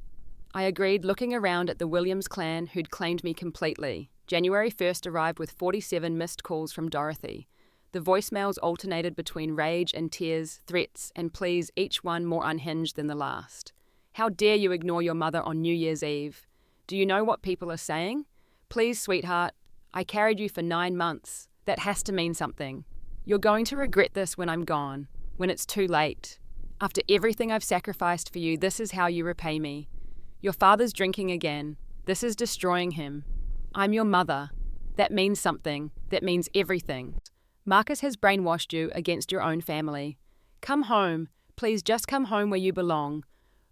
I agreed, looking around at the Williams clan who'd claimed me completely. January 1st arrived with 47 missed calls from Dorothy. The voicemails alternated between rage and tears, threats and pleas, each one more unhinged than the last. "How dare you ignore your mother on New Year's Eve? Do you know what people are saying? Please, sweetheart, I carried you for 9 months. That has to mean something. You're going to regret this when I'm gone, when it's too late. After everything I've sacrificed for you, this is how you repay me. Your father's drinking again. This is destroying him. I'm your mother. That means something. That means everything. Marcus has brainwashed you against your own family. Come home. Please just come home where you belong."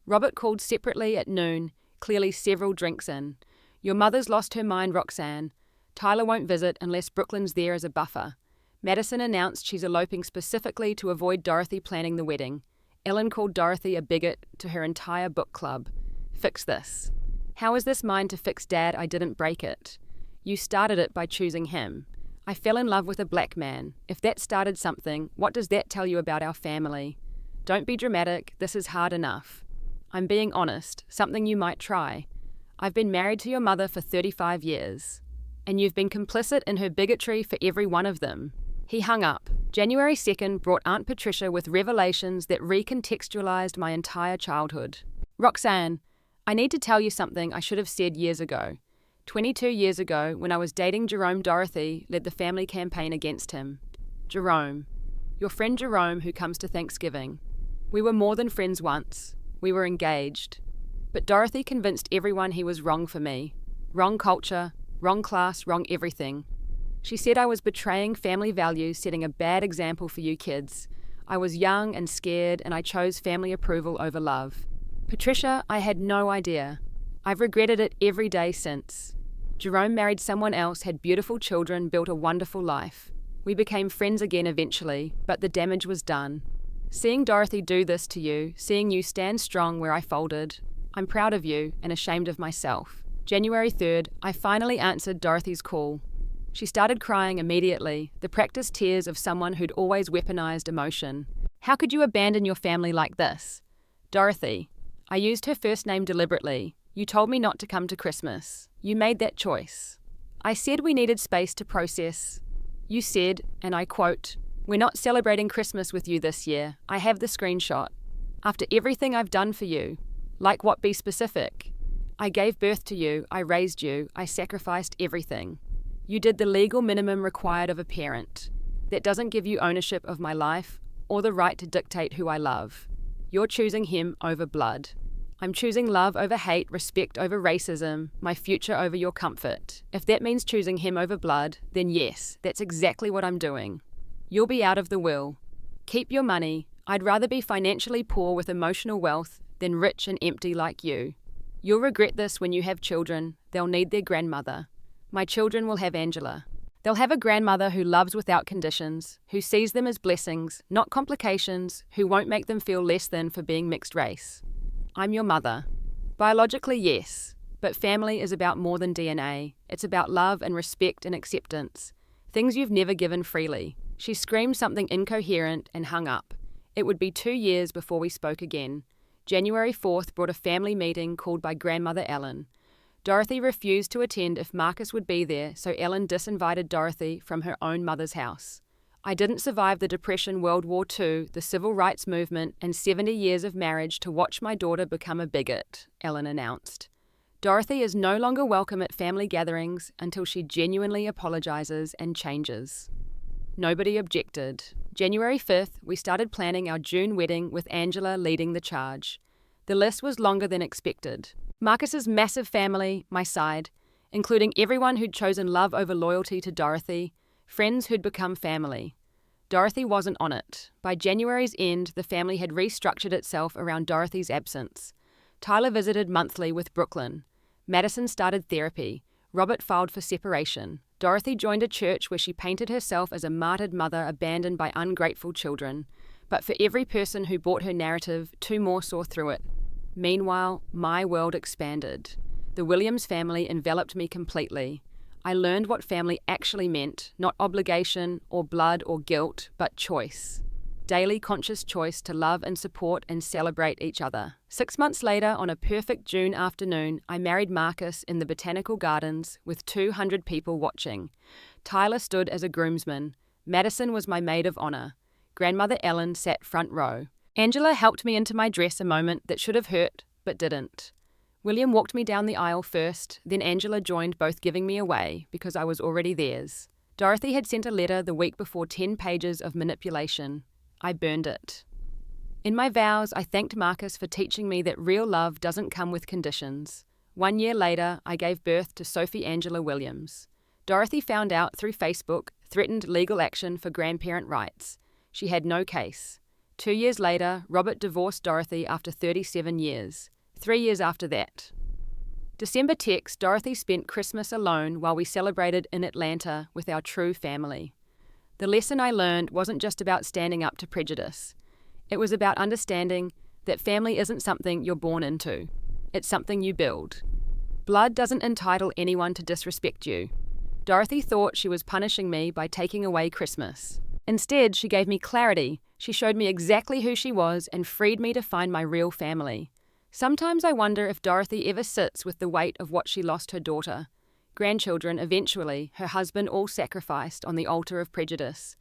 Robert called separately at noon, clearly several drinks in. "Your mother's lost her mind, Roxanne. Tyler won't visit unless Brooklyn's there as a buffer. Madison announced she's eloping specifically to avoid Dorothy planning the wedding. Ellen called Dorothy a bigot to her entire book club. Fix this. How is this mine to fix, Dad? I didn't break it. You started it by choosing him. I fell in love with a black man. If that started something, what does that tell you about our family? Don't be dramatic. This is hard enough. I'm being honest, something you might try. I've been married to your mother for 35 years. And you've been complicit in her bigotry for every one of them." He hung up. January 2nd brought Aunt Patricia with revelations that recontextualized my entire childhood. "Roxanne, I need to tell you something I should have said years ago. 22 years ago, when I was dating Jerome, Dorothy led the family campaign against him. Jerome. Your friend Jerome who comes to Thanksgiving. We were more than friends once. We were engaged. But Dorothy convinced everyone he was wrong for me. Wrong culture, wrong class, wrong everything. She said I was betraying family values, setting a bad example for you kids. I was young and scared, and I chose family approval over love. Patricia, I had no idea. I've regretted it every day since. Jerome married someone else, had beautiful children, built a wonderful life. We became friends again eventually, but the damage was done. Seeing Dorothy do this to you, seeing you stand strong where I folded, I'm proud of you and ashamed of myself." January 3rd, I finally answered Dorothy's call. She started crying immediately, the practiced tears of someone who'd always weaponized emotion. "How could you abandon your family like this?" "Dorothy." I used her first name deliberately. "You told me not to come to Christmas. You made that choice. I said we needed space to process. You said, and I quote, 'We're not celebrating Christmas with you this year.' I have the screenshot. After everything I've done for you. Like what? Be specific. I gave birth to you, I raised you, I sacrificed everything. You did the legal minimum required of a parent. That doesn't give you ownership of my life or the right to dictate who I love. You're choosing him over blood. I'm choosing love over hate, respect over racism, my future over your comfort. If that means choosing him over blood, then yes, that's exactly what I'm doing. You'll be out of the will. Keep your money. I'd rather be financially poor with emotional wealth than rich and empty like you. You'll regret this when you have children. They'll need their grandmother. My children will have Angela. They'll have a grandmother who loves without conditions, who sees them as blessings, not complications, who won't make them feel less than for being mixed race. I'm your mother. Biologically, yes, but family is about more than DNA. It's about love and respect and acceptance. Things you've never given freely." She screamed something incoherent and hung up. It would be 2 years before we spoke again. January 4th brought a family meeting called by Grandmother Ellen. Dorothy refused to attend if Marcus would be there, so Ellen disinvited Dorothy from her own mother's house. I didn't survive the Depression, World War II, the Civil Rights Movement, and 70 years of marriage to watch my daughter become a bigot, Ellen announced. Dorothy is no longer welcome at family gatherings until she genuinely apologizes and changes. Nobody objected. January 5th, we started planning our June wedding with Angela leading the charge. The list was longer than expected. Marcus's massive family, my side, including everyone who'd chosen love over loyalty to Dorothy, friends who'd become family. Dorothy wasn't on it. By January's end, the family had restructured itself around Dorothy's absence. Tyler visited monthly with Brooklyn. Madison started therapy. Robert filed for separation. Dorothy joined a church where she painted herself as a martyred mother abandoned by ungrateful children. But for every person who bought her narrative, 2 more saw through it. Meanwhile, my world expanded. The Williams family enveloped me completely. I learned what family actually meant, not obligation or blood or guilt, but choice. Daily conscious choice to love and support and celebrate each other. 6 months later, on a perfect June afternoon, I married Marcus in the Botanical Gardens with 200 people watching. Tyler stood as a groomsman. Madison was my maid of honor. Grandmother Ellen sat front row. Angela helped me into my dress a moment that should have hurt, but didn't. William walked me down the aisle first, then Angela joined, both giving me away because I was already theirs. Dorothy had sent a letter the week before, 10 pages of manipulation. I burned it. In my vows, I thanked Marcus for teaching me that real love doesn't come with conditions. 1 year later, I gave birth to Sophie Angela Williams. Dorothy found out through Facebook, threatened legal action for grandparent rights. She had no case. 2 years later, Robert divorced Dorothy after 37 years. 3 years after that. December text, Dorothy spent Christmas alone while we celebrated in Atlanta with our true family. The lesson I learned wasn't just about standing up to prejudice. It was about understanding that family isn't something you're born into. It's something you build. Blood doesn't entitle anyone to disrespect you. Dorothy thought she was punishing me by taking away Christmas. Instead, she gave me clarity. She showed me exactly who she was and freed me to find my real family. Sometimes I wonder if Dorothy ever sits with the weight of what she lost: her daughter, grandchildren, eventually, her husband, all sacrificed on the altar of prejudice.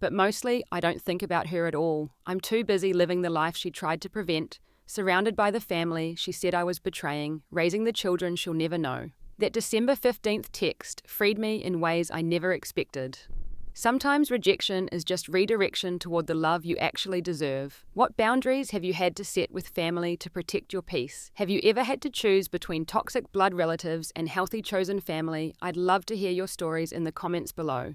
But mostly, I don't think about her at all. I'm too busy living the life she tried to prevent, surrounded by the family she said I was betraying, raising the children she'll never know. That December 15th text freed me in ways I never expected. Sometimes rejection is just redirection toward the love you actually deserve. What boundaries have you had to set with family to protect your peace? Have you ever had to choose between toxic blood relatives and healthy chosen family? I'd love to hear your stories in the comments below.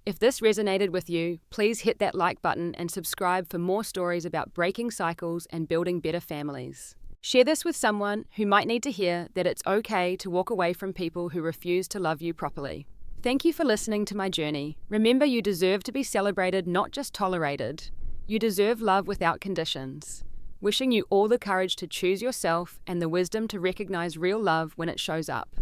If this resonated with you, please hit that like button and subscribe for more stories about breaking cycles and building better families. Share this with someone who might need to hear that it's okay to walk away from people who refuse to love you properly. Thank you for listening to my journey. Remember, you deserve to be celebrated, not just tolerated. You deserve love without conditions. Wishing you all the courage to choose yourself and the wisdom to recognize real love when it shows up.